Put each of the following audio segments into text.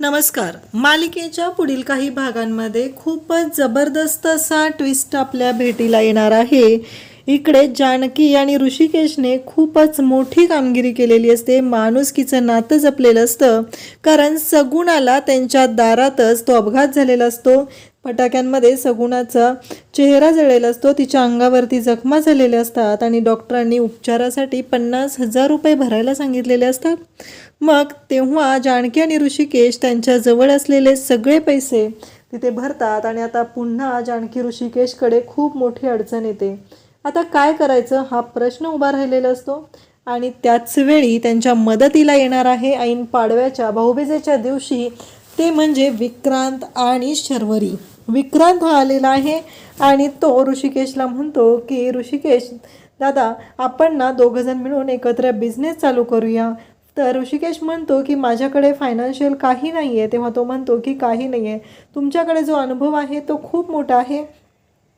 नमस्कार. मालिकेच्या पुढील काही भागांमध्ये खूपच जबरदस्त असा ट्विस्ट आपल्या भेटीला येणार आहे. इकडे जानकी आणि ऋषिकेशने खूपच मोठी कामगिरी केलेली असते. माणुसकीचं नातं जपलेलं असतं, कारण सगुणाला त्यांच्या दारातच तो अपघात झालेला असतो. फटाक्यांमध्ये सगुणाचा चेहरा जळलेला असतो, तिच्या अंगावरती जखमा झालेल्या असतात आणि डॉक्टरांनी उपचारासाठी 50,000 रुपये भरायला सांगितलेले असतात. मग तेव्हा जानकी आणि ऋषिकेश त्यांच्या जवळ असलेले सगळे पैसे तिथे भरतात आणि आता पुन्हा जानकी ऋषिकेशकडे खूप मोठी अडचण येते. आता काय करायचं हा प्रश्न उभा राहिलेला असतो आणि त्याच वेळी त्यांच्या मदतीला येणार आहे ऐन पाडव्याच्या भाऊबीजेच्या दिवशी, ते म्हणजे विक्रांत आणि शर्वरी. विक्रांत हा आलेला आहे आणि तो ऋषिकेशला म्हणतो की ऋषिकेश दादा, आपण ना दोघंजण मिळून एकत्र बिझनेस चालू करूया. तर ऋषिकेश म्हणतो की माझ्याकडे फायनान्शियल काही नाही आहे. तेव्हा तो म्हणतो की काही नाही आहे, तुमच्याकडे जो अनुभव आहे तो खूप मोठा आहे,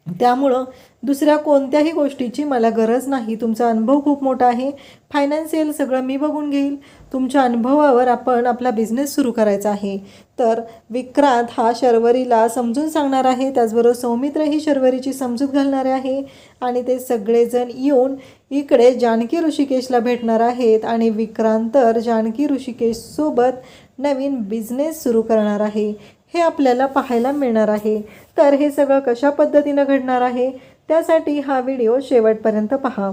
त्यामुळं दुसऱ्या कोणत्याही गोष्टीची मला गरज नाही. तुमचा अनुभव खूप मोठा आहे, फायनान्शियल सगळं मी बघून घेईल. तुमच्या अनुभवावर आपण आपला बिझनेस सुरू करायचा आहे. तर विक्रांत हा शर्वरीला समजून सांगणार आहे, त्याचबरोबर सौमित्रही शर्वरीची समजूत घालणारे आहे आणि ते सगळेजण येऊन इकडे जानकी ऋषिकेशला भेटणार आहेत आणि विक्रांत तर जानकी ऋषिकेशसोबत नवीन बिझनेस सुरू करणार आहे, हे आपल्याला पाहायला मिळणार आहे. तर हे सगळं कशा पद्धतीनं घडणार आहे त्यासाठी हा व्हिडिओ शेवटपर्यंत पहा.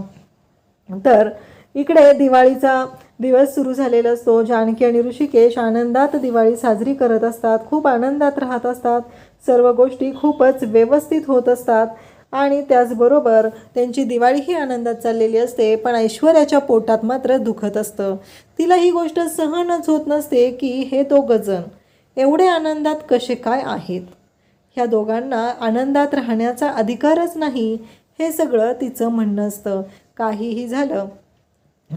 तर इकडे दिवाळीचा दिवस सुरू झालेला असतो. जानकी आणि ऋषिकेश आनंदात दिवाळी साजरी करत असतात, खूप आनंदात राहत असतात. सर्व गोष्टी खूपच व्यवस्थित होत असतात आणि त्याचबरोबर त्यांची दिवाळी ही आनंदात चाललेली असते. पण ऐश्वर्याच्या पोटात मात्र दुखत असतं. तिला ही गोष्ट सहनच होत नसते की हे दोघंजण एवढे आनंदात कसे काय आहेत. ह्या दोघांना आनंदात राहण्याचा अधिकारच नाही, हे सगळं तिचं म्हणणं असतं. काहीही झालं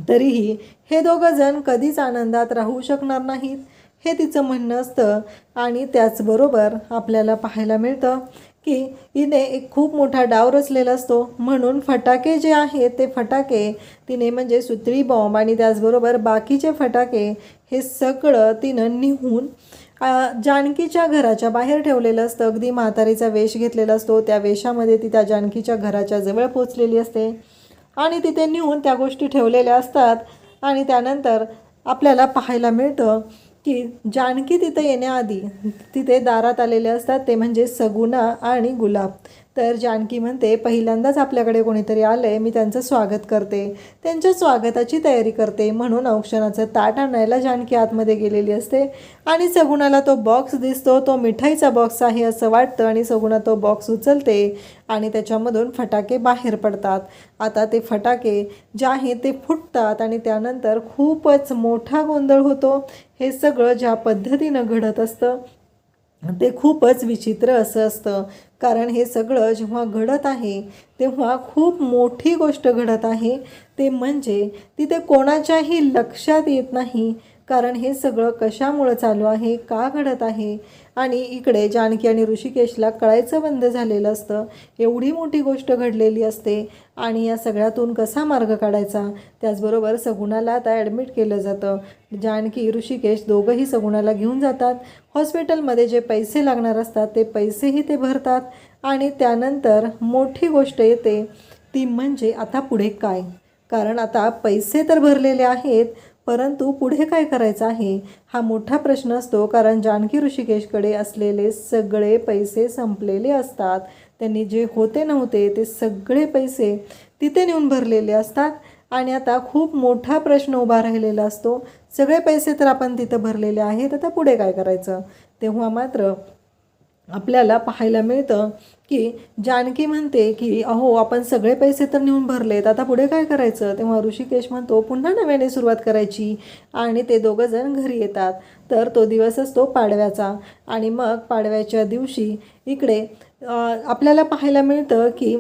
तरीही हे दोघंजण कधीच आनंदात राहू शकणार नाहीत, हे तिचं म्हणणं असतं. आणि त्याचबरोबर आपल्याला पाहायला मिळतं की हिने एक खूप मोठा डाव रचलेला असतो. म्हणून फटाके जे आहेत ते फटाके तिने म्हणजे सुतळी बॉम्ब आणि त्याचबरोबर बाकीचे फटाके हे सगळं तिनं निघून जानकीच्या घराच्या बाहेर ठेवलेलं असतं. अगदी म्हातारीचा वेश घेतलेला असतो, त्या वेशामध्ये ती त्या जानकीच्या घराच्या जवळ पोचलेली असते आणि तिथे नेऊन त्या गोष्टी ठेवलेल्या असतात. आणि त्यानंतर आपल्याला पाहायला मिळतं की जानकी तिथं येण्याआधी तिथे दारात आलेले असतात, ते म्हणजे सगुणा आणि गुलाब. तर जानकी म्हणते, पहिल्यांदाच आपल्याकडे कोणीतरी आलं आहे, मी त्यांचं स्वागत करते, त्यांच्या स्वागताची तयारी करते. म्हणून औक्षणाचं ताट आणायला जानकी आतमध्ये गेलेली असते आणि सगुणाला तो बॉक्स दिसतो. तो मिठाईचा बॉक्स आहे असं वाटतं आणि सगुणा तो बॉक्स उचलते आणि त्याच्यामधून फटाके बाहेर पडतात. आता ते फटाके जे आहेत ते फुटतात आणि त्यानंतर खूपच मोठा गोंधळ होतो. हे सगळं ज्या पद्धतीनं घडत असतं ते खूपच विचित्र असं असतं, कारण हे सगळं जेव्हा घडत आहे तेव्हा खूप मोठी गोष्ट घडत आहे. ते म्हणजे तिथे कोणाच्याही लक्षात येत नाही, कारण हे सगळं कशामुळं चालू आहे, का घडत आहे. आणि इकडे जानकी आणि ऋषिकेशला कळायचं बंद झालेलं असतं. एवढी मोठी गोष्ट घडलेली असते आणि या सगळ्यातून कसा मार्ग काढायचा. त्याचबरोबर सगुणाला आता ॲडमिट केलं जातं. जानकी ऋषिकेश दोघंही सगुणाला घेऊन जातात. हॉस्पिटलमध्ये जे पैसे लागणार असतात ते पैसेही ते भरतात आणि त्यानंतर मोठी गोष्ट येते, ती म्हणजे आता पुढे काय. कारण आता पैसे तर भरलेले आहेत, परंतु पुढे काय करायचं आहे हा मोठा प्रश्न असतो. कारण जानकी ऋषिकेशकडे असलेले सगळे पैसे संपलेले असतात. त्यांनी जे होते नव्हते ते सगळे पैसे तिथे नेऊन भरलेले असतात आणि आता खूप मोठा प्रश्न उभा राहिलेला असतो. सगळे पैसे तर आपण तिथं भरलेले आहेत, आता पुढे काय करायचं. तेव्हा मात्र आपल्याला पाहायला मिळतं की जानकी म्हणते की अहो, आपण सगळे पैसे तर नेऊन भरलेत, आता पुढे काय करायचं. तेव्हा ऋषिकेश म्हणतो पुन्हा नव्याने सुरुवात करायची आणि ते दोघंजण घरी येतात. तर तो दिवस असतो पाडव्याचा आणि मग पाडव्याच्या दिवशी इकडे आपल्याला पाहायला मिळतं की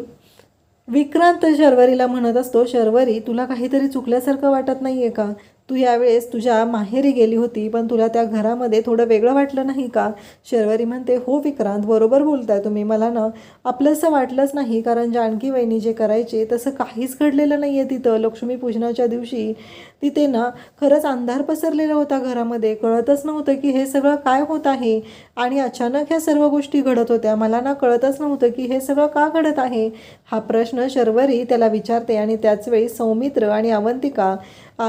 विक्रांत शर्वरीला म्हणत असतो, शर्वरी तुला काहीतरी चुकल्यासारखं वाटत नाही आहे का. तू यावेळेस तुझ्या माहेरी गेली होती, पण तुला त्या घरामध्ये थोडं वेगळं वाटलं नाही का? शर्वरी म्हणते, हो विक्रांत, बरोबर बोलताय तुम्ही. मला ना आपलंसं वाटलंच नाही, कारण जानकी वहिनी जे करायचे तसं काहीच घडलेलं नाही आहे तिथं. लक्ष्मीपूजनाच्या दिवशी तिथे ना खरंच अंधार पसरलेला होता घरामध्ये. कळतच नव्हतं की हे सगळं काय होत आहे, आणि अचानक ह्या सर्व गोष्टी घडत होत्या. मला ना कळतच नव्हतं की हे सगळं का घडत आहे. हा प्रश्न शर्वरी त्याला विचारते, आणि त्याचवेळी सौमित्र आणि अवंतिका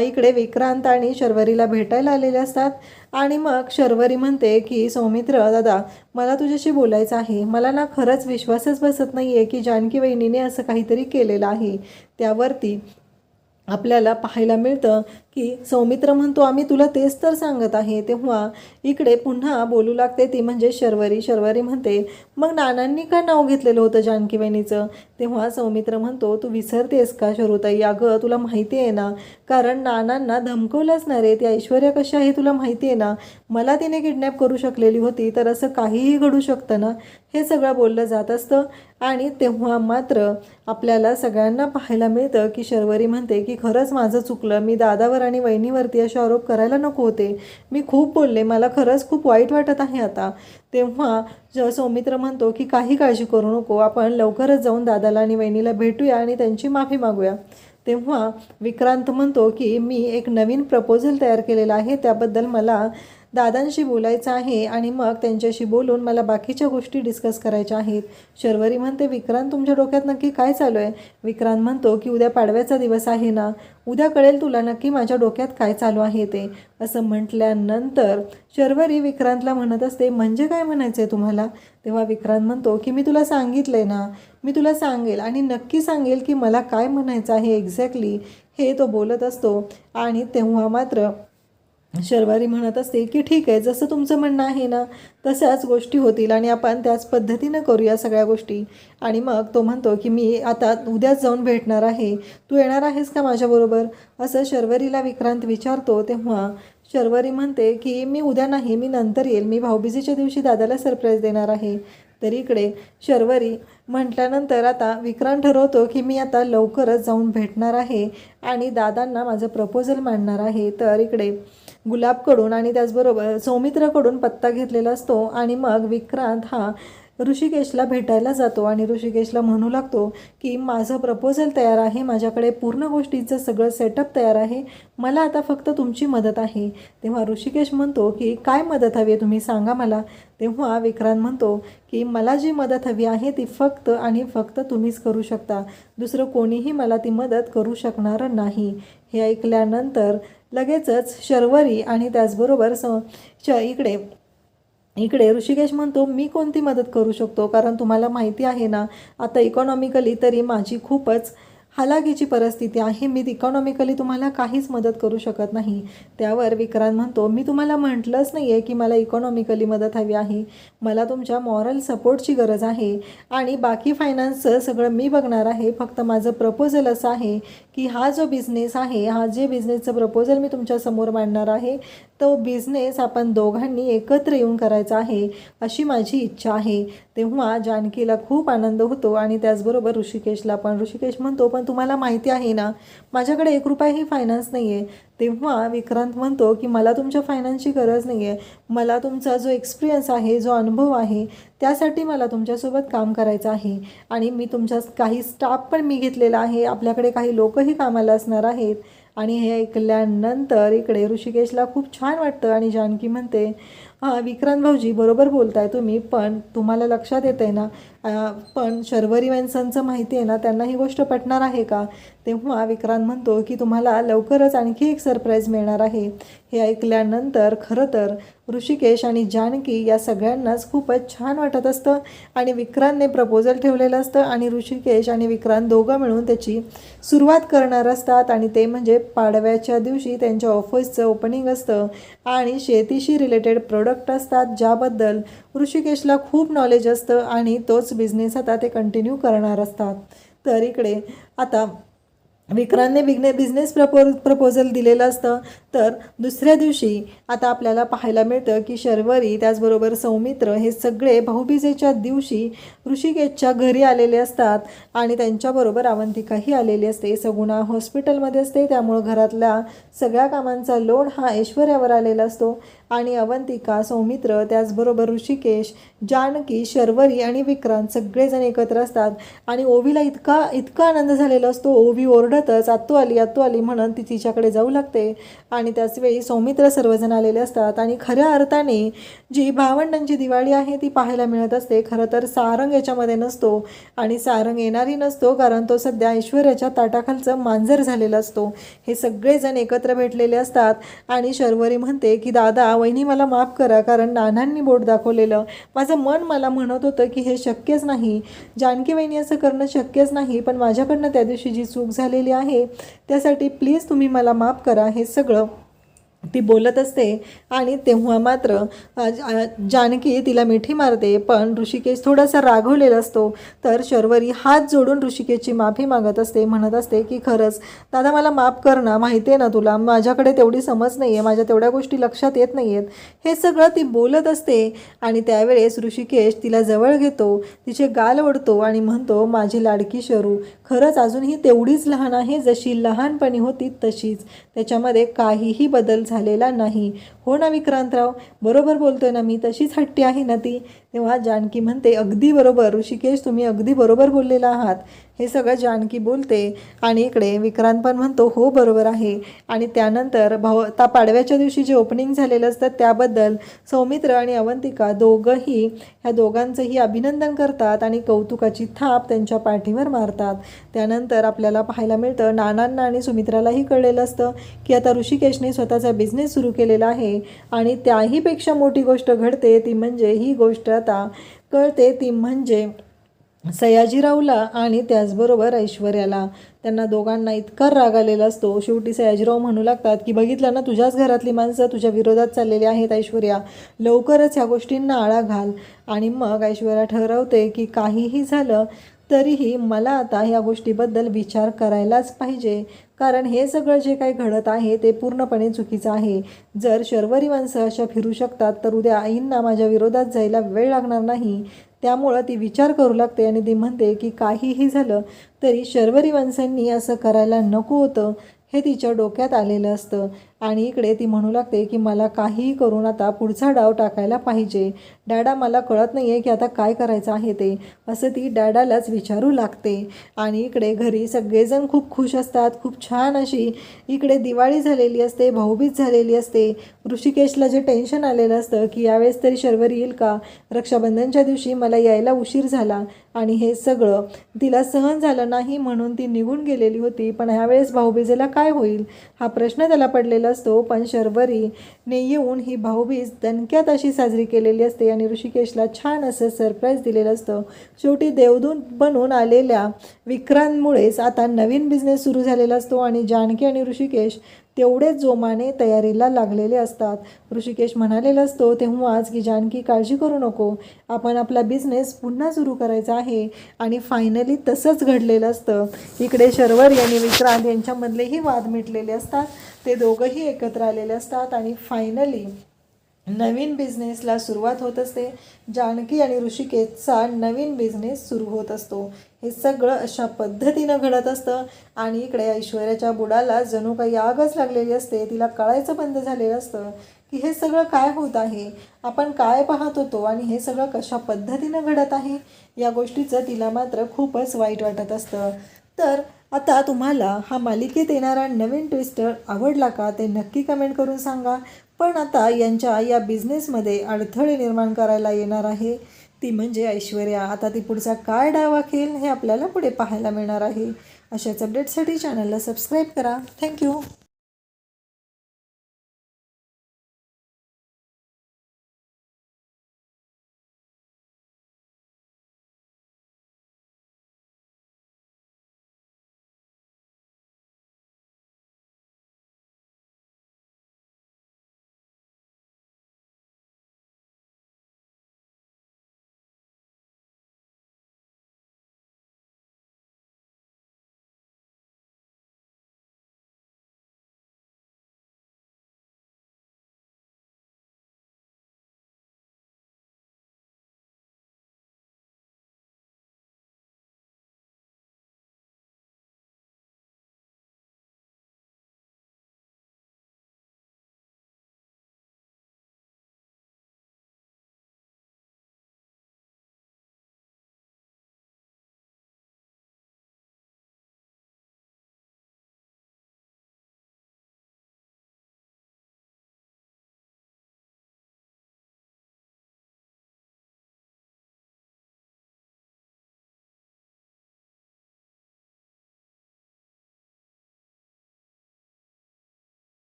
इकडे विक्रांत आणि शर्वरीला भेटायला आलेले असतात. आणि मग शर्वरी म्हणते की सौमित्र दादा, मला तुझ्याशी बोलायचं आहे. मला ना खरंच विश्वासच बसत नाही आहे की जानकी वहिनीने असं काहीतरी केलेलं आहे. त्यावरती आपल्याला पाहायला मिळतं की सौमित्र म्हणतो, आम्ही तुला तेच तर सांगत आहे. तेव्हा इकडे पुन्हा बोलू लागते ती म्हणजे शर्वरी. शर्वरी म्हणते, मग नानांनी का नाव घेतलेलं होतं जानकी वहिनीचं? तेव्हा सौमित्र म्हणतो, तू विसरतेस का शरुताई? अगं तुला माहिती आहे ना, कारण नानांना धमकवलंच ना रे. ती ऐश्वर्या कशी आहे तुला माहिती आहे ना. मला तिने किडनॅप करू शकलेली होती, तर असं काहीही घडू शकतं ना. हे सगळं बोललं जात असतं. आणि तेव्हा मात्र आपल्याला सगळ्यांना पाहायला मिळतं की शर्वरी म्हणते की खरंच माझं चुकलं. मी दादावर आणि वहिनीवरती असे आरोप करायला नको होते. मी खूप बोलले. मला खरंच खूप वाईट वाटत आहे आता. तेव्हा सौमित्र म्हणतो की काही काळजी करू नको. आपण लवकरच जाऊन दादाला आणि वहिनीला भेटूया आणि त्यांची माफी मागूया. तेव्हा विक्रांत म्हणतो की मी एक नवीन प्रपोजल तयार केलेला आहे, त्याबद्दल मला दादांशी बोलायचं आहे, आणि मग त्यांच्याशी बोलून मला बाकीच्या गोष्टी डिस्कस करायच्या आहेत. शर्वरी म्हणते, विक्रांत तुमच्या डोक्यात नक्की काय चालू आहे? विक्रांत म्हणतो की उद्या पाडव्याचा दिवस आहे ना, उद्या कळेल तुला नक्की माझ्या डोक्यात काय चालू आहे ते. असं म्हटल्यानंतर शर्वरी विक्रांतला म्हणत असते, म्हणजे काय म्हणायचं आहे तुम्हाला? तेव्हा विक्रांत म्हणतो की मी तुला सांगितलंय ना, मी तुला सांगेल आणि नक्की सांगेल की मला काय म्हणायचं आहे एक्झॅक्टली, हे तो बोलत असतो. आणि तेव्हा मात्र शर्वरी म्हणत असते की ठीक आहे, जसं तुमचं म्हणणं आहे ना तशाच गोष्टी होतील आणि आपण त्याच पद्धतीनं करूया सगळ्या गोष्टी. आणि मग तो म्हणतो की मी आता उद्याच जाऊन भेटणार आहे, तू येणार आहेस का माझ्याबरोबर? असं शर्वरीला विक्रांत विचारतो. तेव्हा शर्वरी म्हणते की मी उद्या नाही, मी नंतर येईल. मी भाऊबीजेच्या दिवशी दादाला सरप्राईज देणार आहे. तर इकडे शर्वरी म्हटल्यानंतर आता विक्रांत ठरवतो की मी आता लवकरच जाऊन भेटणार आहे आणि दादांना माझं प्रपोजल मांडणार आहे. तर इकडे गुलाबकडून आणि त्याचबरोबर सौमित्रकडून पत्ता घेतलेला असतो. आणि मग विक्रांत हा ऋषिकेशला भेटायला जातो आणि ऋषिकेशला म्हणू लागतो की माझं प्रपोजल तयार आहे, माझ्याकडे पूर्ण गोष्टीचं सगळं सेटअप तयार आहे, मला आता फक्त तुमची मदत आहे. तेव्हा ऋषिकेश म्हणतो की काय मदत हवी आहे तुम्ही सांगा मला. तेव्हा विक्रांत म्हणतो की मला जी मदत हवी आहे ती फक्त आणि फक्त तुम्हीच करू शकता, दुसरं कोणीही मला ती मदत करू शकणार नाही. हे ऐकल्यानंतर लगेचच शर्वरी आणि त्याचबरोबर इकडे ऋषिकेश म्हणतो, मी कोणती मदत करू शकतो? कारण तुम्हाला माहिती आहे ना, आता इकॉनॉमिकली तरी माझी खूपच हालाकीची परिस्थिती आहे, मी इकॉनॉमिकली तुम्हाला काहीच मदत करू शकत नाही. त्यावर विक्रांत म्हणतो, मी तुम्हाला म्हटलंच नाही आहे की मला इकॉनॉमिकली मदत हवी आहे, मला तुमच्या मॉरल सपोर्टची गरज आहे आणि बाकी फायनान्सचं सगळं मी बघणार आहे. फक्त माझं प्रपोजल असं आहे की हा जो बिझनेस आहे, हा जे बिझनेसचं प्रपोजल मी तुमच्यासमोर मांडणार आहे, तो बिझनेस आपण दोघांनी एकत्र येऊन करायचा आहे, अशी माझी इच्छा आहे. तेव्हा जानकीला खूप आनंद होतो आणि त्याचबरोबर ऋषिकेशला पण. ऋषिकेश म्हणतो, पण तुम्हाला माहिती आहे ना, माझ्याकडे 1 रुपयाही फायनान्स नाही आहे. तेव्हा विक्रांत म्हणतो की मला तुमच्या फायनान्सची गरज नाही आहे, मला तुमचा जो एक्सपिरियन्स आहे, जो अनुभव आहे, त्यासाठी मला तुमच्यासोबत काम करायचं आहे. आणि मी तुमच्या काही स्टाफ पण मी घेतलेला आहे, आपल्याकडे काही लोकही कामाला असणार आहेत. आणि हे ऐकल्यानंतर इकडे ऋषिकेशला खूप छान वाटतं आणि जानकी म्हणते, हां विक्रांत भाऊजी बरोबर बोलताय तुम्ही, पण तुम्हाला लक्षात येतं आहे ना, पण शर्वरी वॅन्सनचं माहिती आहे ना, त्यांना ही गोष्ट पटणार आहे का? तेव्हा विक्रांत म्हणतो की तुम्हाला लवकरच आणखी एक सरप्राईज मिळणार आहे. हे ऐकल्यानंतर खरं तर ऋषिकेश आणि जानकी या सगळ्यांनाच खूपच छान वाटत असतं. आणि विक्रांतने प्रपोजल ठेवलेलं असतं आणि ऋषिकेश आणि विक्रांत दोघं मिळून त्याची सुरुवात करणार असतात. आणि ते म्हणजे पाडव्याच्या दिवशी त्यांच्या ऑफिसचं ओपनिंग असतं आणि शेतीशी रिलेटेड प्रोडक्ट असतात, ज्याबद्दल ऋषिकेशला खूप नॉलेज असतं आणि तोच बिझनेस आता ते कंटिन्यू करणार असतात. तर इकडे आता विक्रांतने बिझनेस प्रपोजल दिलेलं असतं. तर दुसऱ्या दिवशी आता आपल्याला पाहायला मिळतं की शर्वरी त्याचबरोबर सौमित्र हे सगळे भाऊबीजेच्या दिवशी ऋषिकेशच्या घरी आलेले असतात आणि त्यांच्याबरोबर अवंतिकाही आलेली असते. सगुणा हॉस्पिटलमध्ये असते, त्यामुळं घरातल्या सगळ्या कामांचा लोड हा ऐश्वर्यावर आलेला असतो आणि अवंतिका, सौमित्र, त्याचबरोबर ऋषिकेश, जानकी, शर्वरी आणि विक्रांत सगळेजण एकत्र असतात आणि ओवीला इतका आनंद झालेला असतो. ओवी ओरडतच आत्तू आली म्हणून ती तिच्याकडे जाऊ लागते आणि त्याचवेळी सौमित्र सर्वजण आलेले असतात आणि खऱ्या अर्थाने जी भावंडांची दिवाळी आहे ती पाहायला मिळत असते. खरं तर सारंग याच्यामध्ये नसतो आणि सारंग येणारही नसतो, कारण तो सध्या ऐश्वर्याच्या ताटाखालचं मांजर झालेला असतो. हे सगळेजण एकत्र भेटलेले असतात आणि शर्वरी म्हणते की दादा, वहिनी मला माफ करा, कारण नानांनी बोट दाखवलेलं माझं मन मला म्हणत होतं की हे शक्यच नाही, जानकी वहिनी असं करणं शक्यच नाही, पण माझ्याकडनं त्या दिवशी जी चूक झालेली आहे त्यासाठी प्लीज तुम्ही मला माफ करा, हे सगळं ती बोलत असते. आणि तेव्हा मात्र जानकी तिला मिठी मारते, पण ऋषिकेश थोडासा रागवलेला असतो. तर शर्वरी हात जोडून ऋषिकेशची माफी मागत असते, म्हणत असते की खरंच दादा मला माफ कर ना, माहिती आहे ना तुला माझ्याकडे तेवढी समज नाही आहे, माझ्या तेवढ्या गोष्टी लक्षात येत नाही आहेत, हे सगळं ती बोलत असते. आणि त्यावेळेस ऋषिकेश तिला जवळ घेतो, तिचे गाल ओढतो आणि म्हणतो माझी लाडकी शरू खरंच अजूनही तेवढीच लहान आहे जशी लहानपणी होती तशीच, त्याच्यामध्ये काहीही बदल झालेला नाही. हो ना विक्रांतराव, बरोबर बोलतोय ना मी, तशीच हट्टी आहे ना ती. तेव्हा जानकी म्हणते अगदी बरोबर ऋषिकेश, तुम्ही अगदी बरोबर बोललेला आहात. हे सगळं जानकी बोलते आणि इकडे विक्रांत पण म्हणतो हो बरोबर आहे. आणि त्यानंतर पाडव्याच्या दिवशी जे ओपनिंग झालेलं असतं त्याबद्दल सौमित्र आणि अवंतिका दोघंही ह्या दोघांचंही अभिनंदन करतात आणि कौतुकाची थाप त्यांच्या पाठीवर मारतात. त्यानंतर आपल्याला पाहायला मिळतं नानांना आणि सुमित्रालाही कळलेलं असतं की आता ऋषिकेशने स्वतःचा बिझनेस सुरू केलेला आहे आणि त्याहीपेक्षा मोठी गोष्ट घडते, ती म्हणजे ही गोष्ट आता कळते, ती म्हणजे सयाजीरावला आणि त्याचबरोबर ऐश्वर्याला. त्यांना दोघांना इतका राग आलेला असतो. शेवटी सयाजीराव म्हणू लागतात की बघितलं ना, तुझ्याच घरातली माणसं तुझ्या विरोधात चाललेली आहेत ऐश्वर्या, लवकरच ह्या गोष्टींना आळा घाल. आणि मग ऐश्वर्या ठरवते की काहीही झालं तरीही मला आता या गोष्टीबद्दल विचार करायलाच पाहिजे, कारण हे सगळं जे काही घडत आहे ते पूर्णपणे चुकीचं आहे. जर शर्वरी माणसं अशा फिरू शकतात तर उद्या आईंना माझ्या विरोधात जायला वेळ लागणार नाही. त्यामुळं ती विचार करू लागते आणि ती म्हणते की काहीही झालं तरी शर्वरी माणसांनी असं करायला नको होतं, हे तिच्या डोक्यात आलेलं असतं. आणि इकडे ती म्हणू लागते की मला काहीही करून आता पुढचा डाव टाकायला पाहिजे. डॅडा मला कळत नाही आहे की आता काय करायचं आहे ते, असं ती डॅडालाच विचारू लागते. आणि इकडे घरी सगळेजण खूप खुश असतात. खूप छान अशी इकडे दिवाळी झालेली असते, भाऊबीज झालेली असते. ऋषिकेशला जे टेन्शन आलेलं असतं की यावेळेस तरी शर्वरी येईल का, रक्षाबंधनच्या दिवशी मला यायला उशीर झाला आणि हे सगळं तिला सहन झालं नाही म्हणून ती निघून गेलेली होती, पण ह्यावेळेस भाऊबीजेला काय होईल हा प्रश्न त्याला पडलेला असतो. पण शर्वरीने येऊन ही भाऊबीज दणक्यात अशी साजरी केलेली असते आणि ऋषिकेशला छान असं सरप्राईज दिलेलं असतं. शेवटी देवदूत बनून आलेल्या विक्रांतमुळेच आता नवीन बिझनेस सुरू झालेला असतो आणि जानकी आणि ऋषिकेश तेवढेच जोमाने तयारीला लागलेले असतात. ऋषिकेश म्हणालेला असतो तेव्हाच की जानकी काळजी करू नको, आपण आपला बिझनेस पुन्हा सुरू करायचा आहे. आणि फायनली तसंच घडलेलं असतं. इकडे शर्वरी आणि विक्रांत यांच्यामधलेही वाद मिटलेले असतात, ते दोघंही एकत्र आलेले असतात आणि फायनली नवीन बिझनेसला सुरुवात होत असते. जानकी आणि ऋषिकेशचा नवीन बिझनेस सुरू होत असतो. हे सगळं अशा पद्धतीनं घडत असतं आणि इकडे ऐश्वर्याच्या बुडाला जणू काही आगच लागलेली असते. तिला कळायचं बंद झालेलं असतं की हे सगळं काय होत आहे, आपण काय पाहत होतो आणि हे सगळं कशा पद्धतीनं घडत आहे, या गोष्टीचं तिला मात्र खूपच वाईट वाटत असतं. तर आता तुम्हाला हा मालिकेत येणारा नवीन ट्विस्टर आवडला का ते नक्की कमेंट करून सांगा. पण आता यांच्या या बिझनेसमध्ये अडथळे निर्माण करायला येणार आहे, ती म्हणजे ऐश्वर्या. आता ती पुढचा काय डाव आखेल हे आपल्याला पुढे पाहायला मिळणार आहे. अशाच अपडेटसाठी चॅनलला सबस्क्राईब करा. थँक्यू.